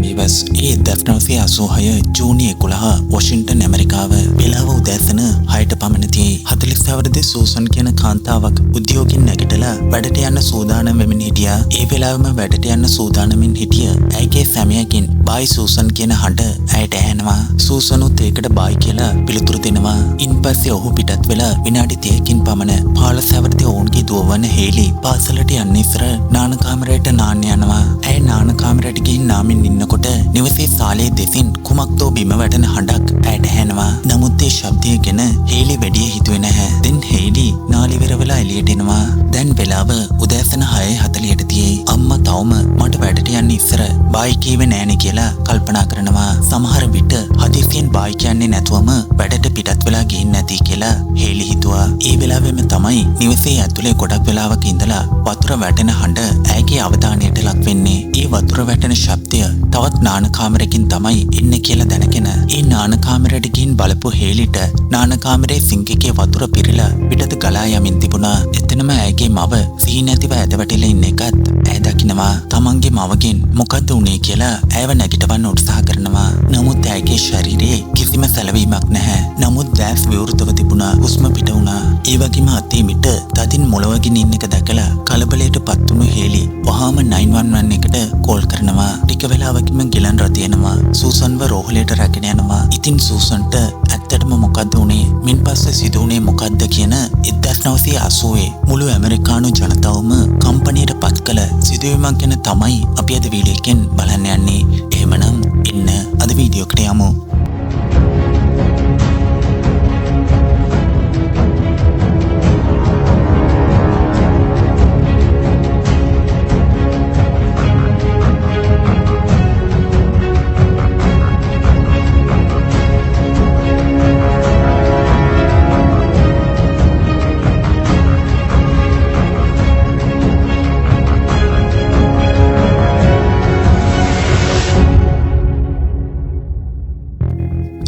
විවස් ඒ 1986 ජූනි 11 Washington ඇමරිකාව වෙලාව උදෑසන 6ට පමණ තියේ 40 අවුරුදු සූසන් කියන කාන්තාවක් උද්‍යෝගින් නැගිටලා වැඩට යන්න සූදානම් වෙමින් හිටියා. ඒ වෙලාවෙම වැඩට යන්න සූදානමින් හිටිය ඇයගේ සැමියාගෙන් බයි සූසන් කියන හඬ ඇයට ඇහෙනවා. සූසනුත් ඒකට බයි කියලා පිළිතුරු දෙනවා. ඉන්පස්සේ ඔහු පිටත් වෙලා විනාඩි 30කින් පමණ 15 අවුරුදු ඔවුන්ගේ දුවවන හේලි පාසලට යන්න ඉස්සර නාන කාමරයට නාන්න යනවා. ඇය නාන කාමරයට ගිහින් නාමින් ඉන්නකොට නිවසේ සාලේ දෙසින් කුමක්දෝ බිම වැටෙන හඬක් ඇයට ඇහෙනවා. නමුත් ඒ ශබ්දය ගැන හේලි වැඩි හිතුවේ නැහැ. දැන් හේලි නාලිවර වෙලා එළියට එනවා. දැන් වෙලාව උදෑසන 6:40ට තියේ. අම්මා තවම මට වැඩට යන්න ඉස්සර බයි කීවේ නෑනේ කියලා කල්පනා කරනවා. සමහර විට හදිසියෙන් බයි කියන්නේ නැතුවම වැඩට පිටත් වෙලා ගිහින් නැති කියලා හේලි හිතුවා. ඒ වෙලාවෙම තමයි නිවසේ ඇතුලේ ගොඩක් වෙලාවක ඉඳලා වතුර වැටෙන හඬ ඇයගේ අවධානයට ලක් වෙන්නේ. ඒ වතුර වැටෙන ශබ්දය තවත් නාන කාමරයකින් තමයි එන්නේ කියලා දැනගෙන ඒ නාන කාමරයට ගිහින් බලපු හේලිට නාන කාමරයේ සිංක් එකේ වතුර පිරিলা පිටත ගලා යමින් තිබුණා. එතනම ඇයගේ මව සිහි නැතිව ඇද වැටිලා ඉන්න එකත් ඇය දකිනවා. තමන්ගේ මවගෙන් මොකද්ද උනේ කියලා ඇයව නැගිටවන්න උත්සාහ කරනවා. නමුත් ඇයගේ ශරීරයේ කිසිම සැලවීමක් නැහැ. නමුත් දැස් විවෘතව තිබුණා. හුස්ම පිට වුණා. ඒ වගේම අතේ මිට තදින් මොළවගෙන ඉන්න එක දැකලා කලබලයට පත් වුණු හේලි වහාම 911 එකට කෝල් කරනවා. ටික වෙලාවකින්ම ගිලන් රථ එනවා. සූසන්ව රෝහලයට රැගෙන යනවා. ඉතින් සූසන්ට ඇත්තටම මොකද්ද උනේ? මින්පස්සේ සිදු වුණේ මොකද්ද කියන 1980 මුළු ඇමරිකානු ජනතාවම කම්පැනියට පත් කළ සිදුවීමක් ගැන තමයි අපි අද වීඩියෝ එකෙන් බලන්න යන්නේ. එහෙමනම් එන්න අද වීඩියෝ එකට යමු.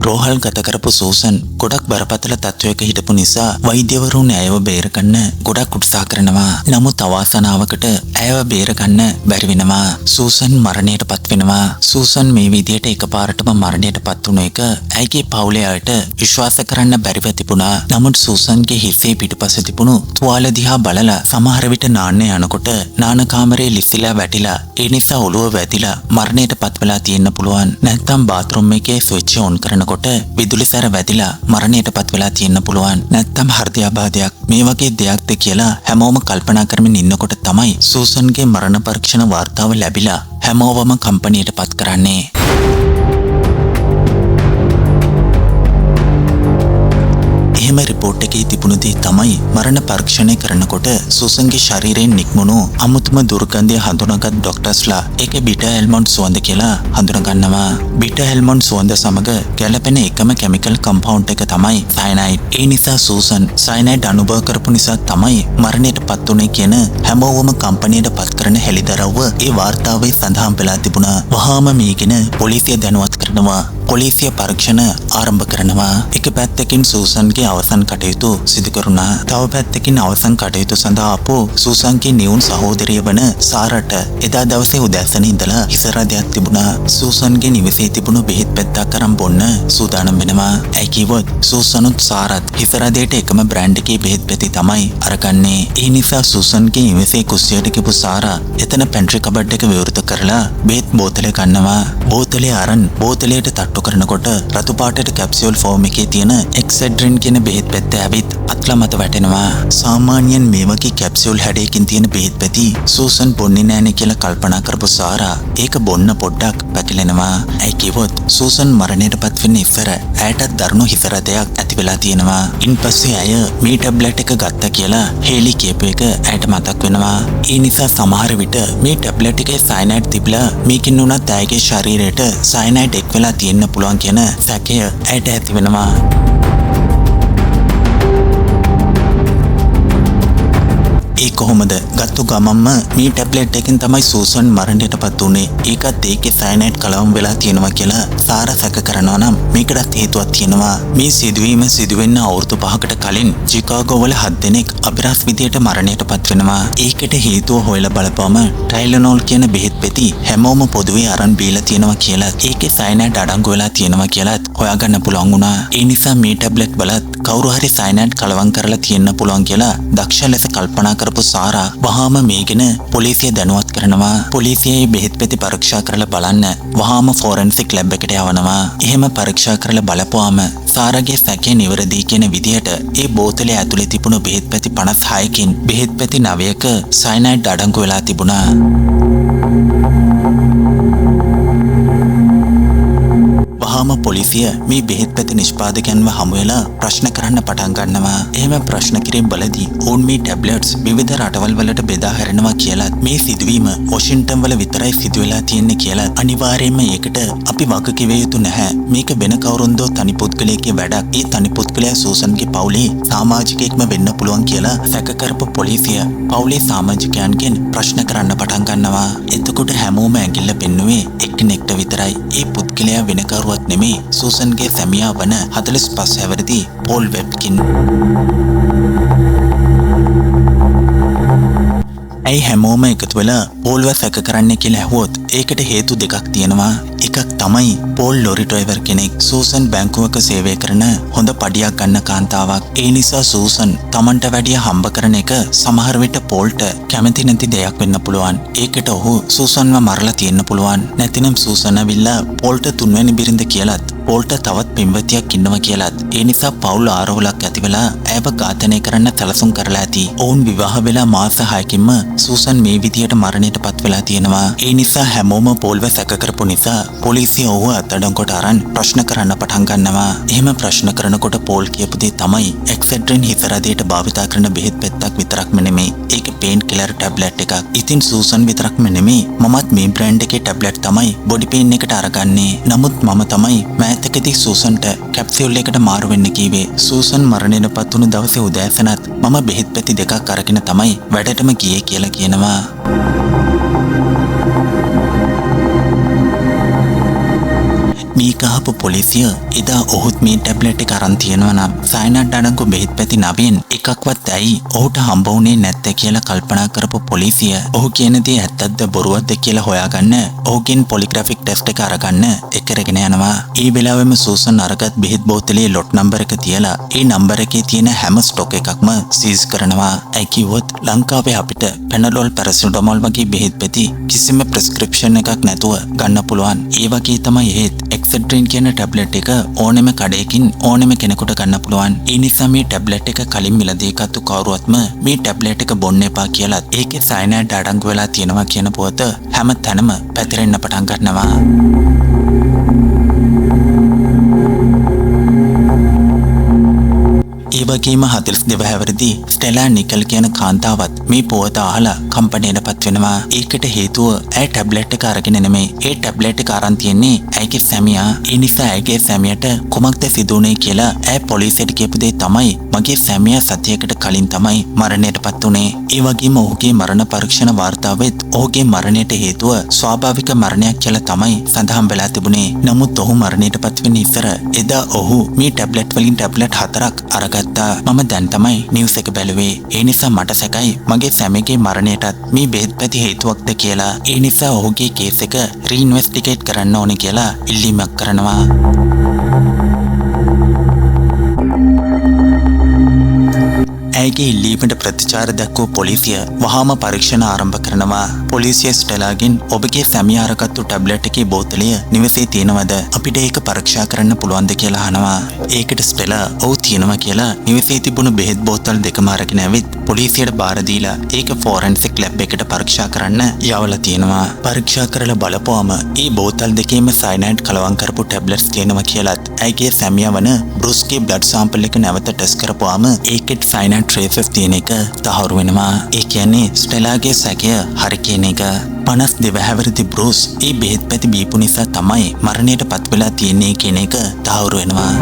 රෝහල් ගත කරපු සූසන් ගොඩක් බරපතල තත්වයක හිටපු නිසා වෛද්‍යවරුන් ඇයව බේරගන්න ගොඩක් උත්සාහ කරනවා. නමුත් අවාසනාවකට ඇයව බේරගන්න බැරි වෙනවා. සූසන් මරණයට පත් වෙනවා. සූසන් මේ විදියට එකපාරටම මරණයට පත් වුණ එක ඇයගේ පවුලේ අයට විශ්වාස කරන්න බැරිව තිබුණා. නමුත් සූසන්ගේ හිසේ පිටුපස තිබුණු තුවාල දිහා බලලා සමහර විට නාන්න යනකොට නාන කාමරේ ලිස්සලා වැටිලා ඒ නිසා ඔළුව වැදිලා මරණයට පත් වෙලා තියෙන්න පුළුවන්. නැත්නම් බාත්රූම් එකේ ස්විච් ඔන් කරනකොට විදුලි සැර වැදිලා මරණයට පත් වෙලා තියෙන්න පුළුවන්. නැත්නම් හෘදයාබාධයක් මේ වගේ දෙයක්ද කියලා හැමෝම කල්පනා කරමින් ඉන්නකොට තමයි සූසන්ගේ මරණ පරීක්ෂණ වාර්තාව ලැබිලා හැමෝවම කම්පැනියට පත් කරන්නේ. එහෙම රිපෝට් එකේ තිබුණු දේ තමයි මරණ පරීක්ෂණය කරනකොට සූසන්ගේ ශරීරයෙන් නික්මුණු අමුතුම දුර්ගන්ධය හඳුනාගත් ડોක්ටර්ස්ලා ඒකේ බීටා ඇල්මොන්ඩ් සුවඳ කියලා හඳුනගන්නවා. බීටා ඇල්මොන්ඩ් සුවඳ සමග ගැළපෙන එකම කිමිකල් කම්පවුන්ඩ් එක තමයි සයනයිඩ්. ඒ නිසා සූසන් සයනයිඩ් අනුභව කරපු නිසා තමයි මරණයට පත් වුනේ කියන හැමෝවම කම්පැනියට පත් කරන හෙළිදරව්ව ඒ වාර්තාවේ සඳහන් වෙලා තිබුණා. වහාම මේගෙන පොලිසිය දැනුවත් කරනවා. පොලිසිය පරීක්ෂණ ආරම්භ කරනවා. එක පැත්තකින් සූසන්ගේ අවසන් කටයුතු සිදු කරුණා. තව පැත්තකින් අවසන් කටයුතු සඳහා ආපු සූසන්ගේ නියුන් සහෝදරිය වන සාරට එදා දවසේ උදෑසන ඉඳලා හිස රදයක් තිබුණා. සූසන්ගේ නිවසේ තිබුණු බෙහෙත් පැත්තක් අරන් බොන්න සූදානම් වෙනවා. ඇයි කිව්වොත් සූසනුත් සාරත් හිස රදයට එකම බ්‍රෑන්ඩ් එකේ බෙහෙත් පෙති තමයි අරගන්නේ. ඒ නිසා සූසන්ගේ නිවසේ කුස්සියට ගිහපු සාරා එතන පැන්ට්‍රි කබඩ් එක විවෘත කරලා බෙහෙත් බෝතලේ ගන්නවා. බෝතලේ අරන් බෝතලයට තට්ටු කරනකොට රතු පාටට කැප්සියුල් ෆෝම් එකේ තියෙන එක්සෙඩ්රින් කියන බෙහෙත් පැත්ත ඇවිත් අත්ල මත වැටෙනවා. සාමාන්‍යයෙන් මේ වගේ කැප්සියුල් හැඩයකින් තියෙන බෙහෙත් පැති සූසන් බොන්නේ නැනේ කියලා කල්පනා කරපු සාරා ඒක බොන්න පොඩ්ඩක් පැකිලෙනවා. ඇයි කිව්වොත් සූසන් මරණයට පත් වෙන්න ඉස්සර ඇයටත් දරුණු හිස රදයක් ඇති වෙලා තියෙනවා. ඉන්පස්සේ ඇය මේ ටැබ්ලට් එක ගත්තා කියලා හේලි කියපු එක ඇයට මතක් වෙනවා. ඒ නිසා සමහර විට මේ ටැබ්ලට් එකේ සයනයිඩ් තිබිලා මේකින් උනත් ඇයගේ ශරීරයට සයනයිඩ් එක් වෙලා තියෙන්න පුළුවන් කියන සැකය ඇයට ඇති වෙනවා. ඒ කොහොමද ගත්තු ගමම්ම මේ ටැබ්ලට් එකෙන් තමයි සූසන් මරණයටපත් උනේ. ඒකත් ඒකේ සයනයිඩ් කලවම් වෙලා තියෙනවා කියලා සාරා සැක කරනවා නම් මේකටත් හේතුවක් තියෙනවා. මේ සිදුවීම සිදුවෙන්න අවුරුදු 5කට කලින් චිකාගෝ වල 7 දෙනෙක් අභිරහස් විදියට මරණයටපත් වෙනවා. ඒකට හේතුව හොයලා බලපුවම ටයිලනෝල් කියන බෙහෙත් පෙති හැමෝම පොදුවේ අරන් බීලා තියෙනවා කියලා ඒකේ සයනයිඩ් අඩංගු වෙලා තියෙනවා කියලාත් හොයාගන්න පුළුවන් වුණා. ඒ නිසා මේ ටැබ්ලට් වලත් කවුරු හරි සයනයිඩ් කලවම් කරලා තියෙන්න පුළුවන් කියලා දක්ෂ ලෙස කල්පනා කරපු සාරා වහාම මේගෙන පොලිසිය දැනුවත් කරනවා. පොලිසිය බෙහෙත් පෙති පරීක්ෂා කරලා බලන්න වහාම ෆොරෙන්සික් ලැබ් එකට යවනවා. එහෙම පරීක්ෂා කරලා බලපුවාම සාරාගේ සැකය නිවැරදි කියන විදිහට ඒ බෝතලේ ඇතුලේ තිබුණු බෙහෙත් පෙති 56කින් බෙහෙත් පෙති 9ක සයනයිඩ් අඩංගු වෙලා තිබුණා. වහාම පොලිසිය මේ බෙහෙත් පෙති නිෂ්පාදකයන්ව හමු වෙලා ප්‍රශ්න කරන්න පටන් ගන්නවා. එහෙම ප්‍රශ්න කිරීම බලදී ඔවුන් මේ ටැබ්ලට්ස් විවිධ රටවල් වලට බෙදා හැරෙනවා කියලාත් මේ සිදුවීම වොෂින්ටන් වල විතරයි සිදු වෙලා තියෙන්නේ කියලා අනිවාර්යයෙන්ම ඒකට අපි වග කිව යුතු නැහැ. මේක වෙන කවුරුන්දෝ තනි පුද්ගලයෙක්ගේ වැඩක්. ඒ තනි පුද්ගලයා සූසන්ගේ පවුලේ සමාජිකයෙක්ම වෙන්න පුළුවන් කියලා සැක කරපු පොලිසිය පවුලේ සමාජිකයන්ගෙන් ප්‍රශ්න කරන්න පටන් ගන්නවා. එතකොට හැමෝම ඇඟිල්ල පෙන්නුවේ එක්කෙනෙක්ට විතරයි. ඒ පුද්ගලයා වෙන කවුරුවත් නෙමෙයි සූසන්ගේ සැමියා වන 45 හැවිරිදි පෝල් වෙබ්කින්. ඇයි හැමෝම එකතු වෙලා පෝල්ව සැක කරන්නේ කියලා ඇහුවොත් ඒකට හේතු දෙකක් තියෙනවා. එකක් තමයි පෝල් ලොරි ඩ්‍රයිවර් කෙනෙක් සූසන් බැංකුවක සේවය කරන හොඳ පඩියක් ගන්න කාන්තාවක්. ඒ නිසා සූසන් Tamanට වැඩිය හම්බ කරන එක සමහර විට පෝල්ට කැමති නැති දෙයක් වෙන්න පුළුවන්. ඒකට ඔහු සූසන්ව මරලා තියෙන්න පුළුවන්. නැතිනම් සූසන් ඇවිල්ලා පෝල්ට තුන්වෙනි බිරිඳ කියලාත් පෝල්ට තවත් පින්වතියක් ඉන්නවා කියලාත් ඒ නිසා පවුල් ආරවුලක් ඇති වෙලා ඇයව ඝාතනය කරන්න සැලසුම් කරලා ඇති. ඔවුන් විවාහ වෙලා මාස 6කින්ම සූසන් මේ විදියට මරණයටපත් වෙලා තියෙනවා. ඒ නිසා හැමෝම පෝල්ව සැක කරපු නිසා පොලිසිය ඔහුව අත්අඩංගුවට අරන් ප්‍රශ්න කරන්න පටන් ගන්නවා. එහෙම ප්‍රශ්න කරනකොට පෝල් කියපු දේ තමයි එක්සෙඩ්රින් හිසරදයට භාවිතා කරන බෙහෙත් පෙත්තක් විතරක්ම නෙමෙයි. ඒක පේන් කිලර් ටැබ්ලට් එකක්. ඉතින් සූසන් විතරක්ම නෙමෙයි මමත් මේ බ්‍රෑන්ඩ් එකේ ටැබ්ලට් තමයි බොඩි පේන් එකට අරගන්නේ. නමුත් මම තමයි මෑතකදී සූසන්ට කැප්සියුල් එකට මාරු වෙන්න කීවේ. සූසන් මරණයටපත් වුණු දවසේ උදෑසනත් මම බෙහෙත් පෙති දෙකක් අරගෙන තමයි වැඩටම ගියේ කියලා කියනවා. මේක අහපු පොලිසිය එදා ඔහුත් මේ ටැබ්ලට් එක අරන් තියෙනවා නම් සයනයිඩ් අඩංගු බෙහෙත් පැති 9න් එකක්වත් ඇයි ඔහුට හම්බ වුණේ නැත්තේ කියලා කල්පනා කරපු පොලිසිය ඔහු කියන දේ ඇත්තක්ද බොරුවක්ද කියලා හොයාගන්න ඔහුගෙන් පොලිග්‍රැෆික් ටෙස්ට් එක අරගන්න එකරගෙන යනවා. ඒ වෙලාවෙම සූසන් අරගත් බෙහෙත් බෝතලේ ලොට් නම්බර් එක තියලා ඒ නම්බර් එකේ තියෙන හැම ස්ටොක් එකක්ම සීස් කරනවා. ඒ කිව්වොත් ලංකාවේ අපිට පැනඩෝල් පැරසිටමෝල් වගේ බෙහෙත් පැති කිසිම ප්‍රෙස්ක්‍රිප්ෂන් එකක් නැතුව ගන්න පුළුවන්. ඒ වගේ තමයි ඒත් එක්සෙඩ්රින් කියන ටැබ්ලට් එක ඕනෙම කඩේකින් ඕනෙම කෙනෙකුට ගන්න පුළුවන්. ඒ නිසා මේ ටැබ්ලට් එක කලින් මිලදී ගත්තු කවුරුවත්ම මේ ටැබ්ලට් එක බොන්න එපා කියලා ඒකේ සයනයිඩ් අඩංගු වෙලා තියෙනවා කියන පුවත හැම තැනම පැතිරෙන්න පටන් ගන්නවා. ඒ වගේම 42 හැවිරිදි ස්ටෙලා නිකල් කියන කාන්තාවත් මේ පුවත අහලා කම්පණයටපත් වෙනවා. ඒකට හේතුව ඇය ටැබ්ලට් එක අරගෙන නෙමෙයි. ඒ ටැබ්ලට් එක අරන් තියන්නේ ඇයගේ සැමියා. ඒ නිසා ඇයගේ සැමියාට කුමක්ද සිදු වුනේ කියලා ඇය පොලිසියට කියපු දේ තමයි මගේ සැමියා සතියකට කලින් තමයි මරණයටපත් උනේ. ඒ වගේම ඔහුගේ මරණ පරීක්ෂණ වාර්තාවෙත් ඔහුගේ මරණයට හේතුව ස්වාභාවික මරණයක් කියලා තමයි සඳහන් වෙලා තිබුණේ. නමුත් ඔහු මරණයටපත් වෙන්න ඉස්සර එදා ඔහු මේ ටැබ්ලට් වලින් ටැබ්ලට් 4ක් අරගත්තා. මම දැන් තමයි නිවුස් එක බැලුවේ. ඒ නිසා මට සැකයි මගේ සැමියාගේ මරණයටත් මේ බෙහෙත් පැති හේතුවක්ද කියලා. ඒ නිසා ඔහුගේ කේස් එක රීඉන්වෙස්ටිගේට් කරන්න ඕනේ කියලා ඉල්ලීමක් කරනවා. ඇයගේ ඉල්ලීමට ප්‍රතිචාර දක්වූ පොලිසිය වහාම පරීක්ෂණ ආරම්භ කරනවා. පොලිසිය ස්ටෙලාගෙන් ඔබගේ සැමියා අරගත්තු ටැබ්ලට් එකේ බෝතලය නිවසේ තියෙනවද? අපිට ඒක පරීක්ෂා කරන්න පුළුවන්ද කියලා අහනවා. ඒකට ස්ටෙලා ඔව් තියෙනවා කියලා නිවසේ තිබුණු බෙහෙත් බෝතල් දෙකම අරගෙන ඇවිත් පොලිසියට බාර දීලා ඒක ෆොරෙන්සික් ලැබ් එකට පරීක්ෂා කරන්න යවලා තියෙනවා. පරීක්ෂා කරලා බලපුවම ඒ බෝතල් දෙකේම සයනයිඩ් කලවම් කරපු ටැබ්ලට්ස් තියෙනවා කියලාත් ඇයගේ සැමියා වන බෘස්ගේ බ්ලඩ් සැම්පල් එක නැවත ටෙස්ට් කරපුවාම ඒකෙත් සයනයිඩ් ට්‍රේසස් තියෙන එක තහවුරු වෙනවා. ඒ කියන්නේ ස්ටෙලාගේ සැකය හරි කියන එක. 52 හැවිරිදි බෘස් ඒ බෙහෙත් පැති බීපු නිසා තමයි මරණයටපත් වෙලා තියෙන්නේ කියන එක තහවුරු වෙනවා.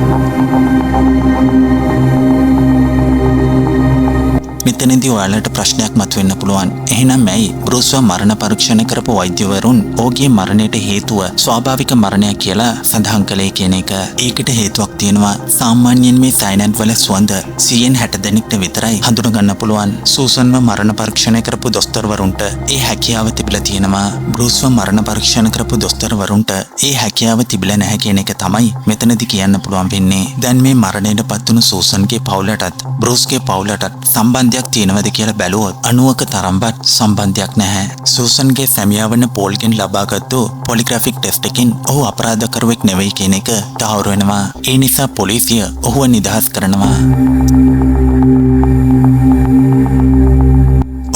මෙතනදී ඔයාලට ප්‍රශ්නයක් මතුවෙන්න පුළුවන්. එහෙනම් ඇයි බෲස්ව මරණ පරීක්ෂණ කරපු වෛද්‍යවරුන් ඔහුගේ මරණයට හේතුව ස්වාභාවික මරණයක් කියලා සඳහන් කළේ කියන එක? ඒකට හේතුවක් තියෙනවා. සාමාන්‍යයෙන් මේ සයනයිඩ් වල සුවඳ 160 දෙනෙක්ට විතරයි හඳුනා ගන්න පුළුවන්. සූසන්ව මරණ පරීක්ෂණ කරපු දොස්තරවරුන්ට ඒ හැකියාව තිබිලා තියෙනවා. බෲස්ව මරණ පරීක්ෂණ කරපු දොස්තරවරුන්ට ඒ හැකියාව තිබිලා නැහැ කියන එක තමයි මෙතනදී කියන්න පුළුවන් වෙන්නේ. දැන් මේ මරණයට පත්වුණු සූසන්ගේ පවුලටත් බෲස්ගේ පවුලටත් සම්බන්ධයක් තියෙනවද කියලා බැලුවොත් 90ක තරම්වත් සම්බන්ධයක් නැහැ. සූසන්ගේ සැමියා වන පෝල්ගෙන් ලබාගත්තු පොලිග්‍රැෆික් ටෙස්ට් එකකින් ඔහු අපරාධකරුවෙක් නෙවෙයි කියන එක තහවුරු වෙනවා. ඒ නිසා පොලිසිය ඔහුව නිදහස් කරනවා.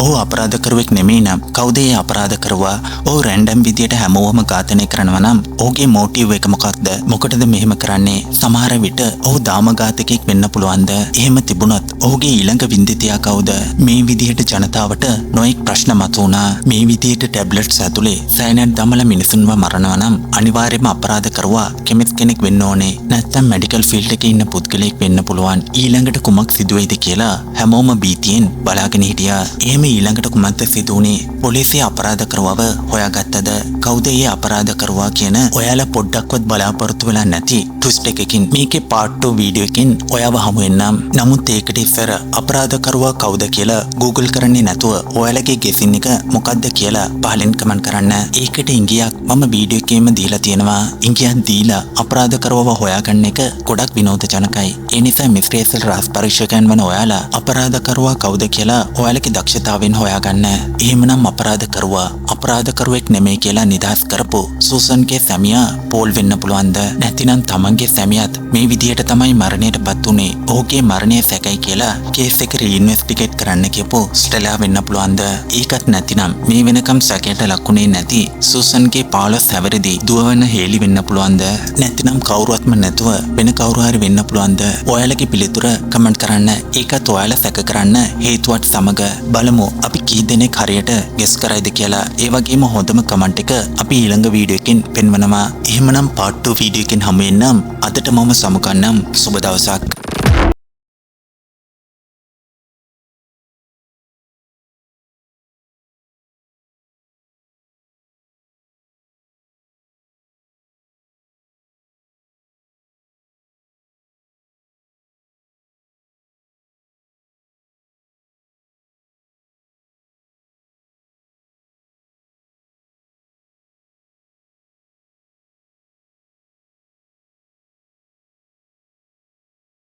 ඔහු අපරාධකරුවෙක් නෙමෙයි නම් කවුද ඒ අපරාධකරුවා? ඔහු රැන්ඩම් විදියට හැමෝම ඝාතනය කරනවා නම් ඔහුගේ මොටිව් එක මොකක්ද? මොකටද මෙහෙම කරන්නේ? සමහර විට ඔහු දාමඝාතකයෙක් වෙන්න පුළුවන්ද? එහෙම තිබුණොත් ඔහුගේ ඊළඟ වින්දිතයා කවුද? මේ විදියට ජනතාවට නොඑක් ප්‍රශ්න මතුවුණා. මේ විදියට ටැබ්ලට්ස් ඇතුලේ සයනයිඩ් දමලා මිනිසුන්ව මරනවා නම් අනිවාර්යයෙන්ම අපරාධකරුවා කෙමිස්ට් කෙනෙක් වෙන්න ඕනේ. නැත්නම් මෙඩිකල් ෆීල්ඩ් එකේ ඉන්න පුද්ගලයෙක් වෙන්න පුළුවන්. ඊළඟට කුමක් සිදුවේද කියලා හැමෝම බීතියෙන් බලාගෙන හිටියා. එහෙම ඊළඟට කුමක්ද සිදුුනේ? පොලිසිය අපරාධකරුවව හොයාගත්තද? කවුද ඒ අපරාධකරුවා කියන ඔයාලා පොඩ්ඩක්වත් බලාපොරොත්තු වෙලා නැති ට්විස්ට් එකකින් මේකේ පාර්ට් 2 වීඩියෝ එකකින් ඔයාව හමු වෙන්නම්. නමුත් ඒකට ඉස්සර අපරාධකරුවා කවුද කියලා Google කරන්නේ නැතුව ඔයාලගේ ගෙසින් එක මොකක්ද කියලා පහලින් කමෙන්ට් කරන්න. ඒකට ඉංගියක් මම වීඩියෝ එකේම දීලා තියෙනවා. ඉංගියක් දීලා අපරාධකරුවව හොයාගන්න එක ගොඩක් විනෝදජනකයි. ඒ නිසා මිස්ට්‍රේසල් රාස් පරීක්ෂකයන් වන ඔයාලා අපරාධකරුවා කවුද කියලා ඔයාලගේ දක්ෂතාවෙන් හොයාගන්න. එහෙමනම් අපරාධකරුවා අපරාධකරුවෙක් නෙමෙයි කියලා නිදහස් කරපු සූසන්ගේ සැමියා පෝල් වෙන්න පුළුවන්ද? නැතිනම් තමන්ගේ සැමියාත් මේ විදියට තමයි මරණයටපත් උනේ. ඔහුගේ මරණය සැකයි කියලා කේස් එක රීඉන්වෙස්ටිගේට් කරන්න කියපු ස්ටෙලා වෙන්න පුළුවන්ද? ඒකත් නැතිනම් මේ වෙනකම් සැකයට ලකුණේ නැති සූසන්ගේ 15 හැවිරිදි දුවවන හේලි වෙන්න පුළුවන්ද? නැතිනම් කවුරුවත්ම නැතුව වෙන කවුරු හරි වෙන්න පුළුවන්ද? ඔයාලගේ පිළිතුර කමෙන්ට් කරන්න. ඒකත් ඔයාලා සැක කරන්න හේතුවත් සමග බලමු අපි කී දෙනෙක් හරියට ගෙස් කරයිද කියලා. ඒ වගේම හොඳම කමෙන්ට් එක අපි ඊළඟ වීඩියෝ එකකින් පෙන්වනවා. එහෙමනම් පාර්ට් 2 වීඩියෝ එකකින් හමු වෙන්නම්. අදට මම සමුගන්නම්. සුබ දවසක්.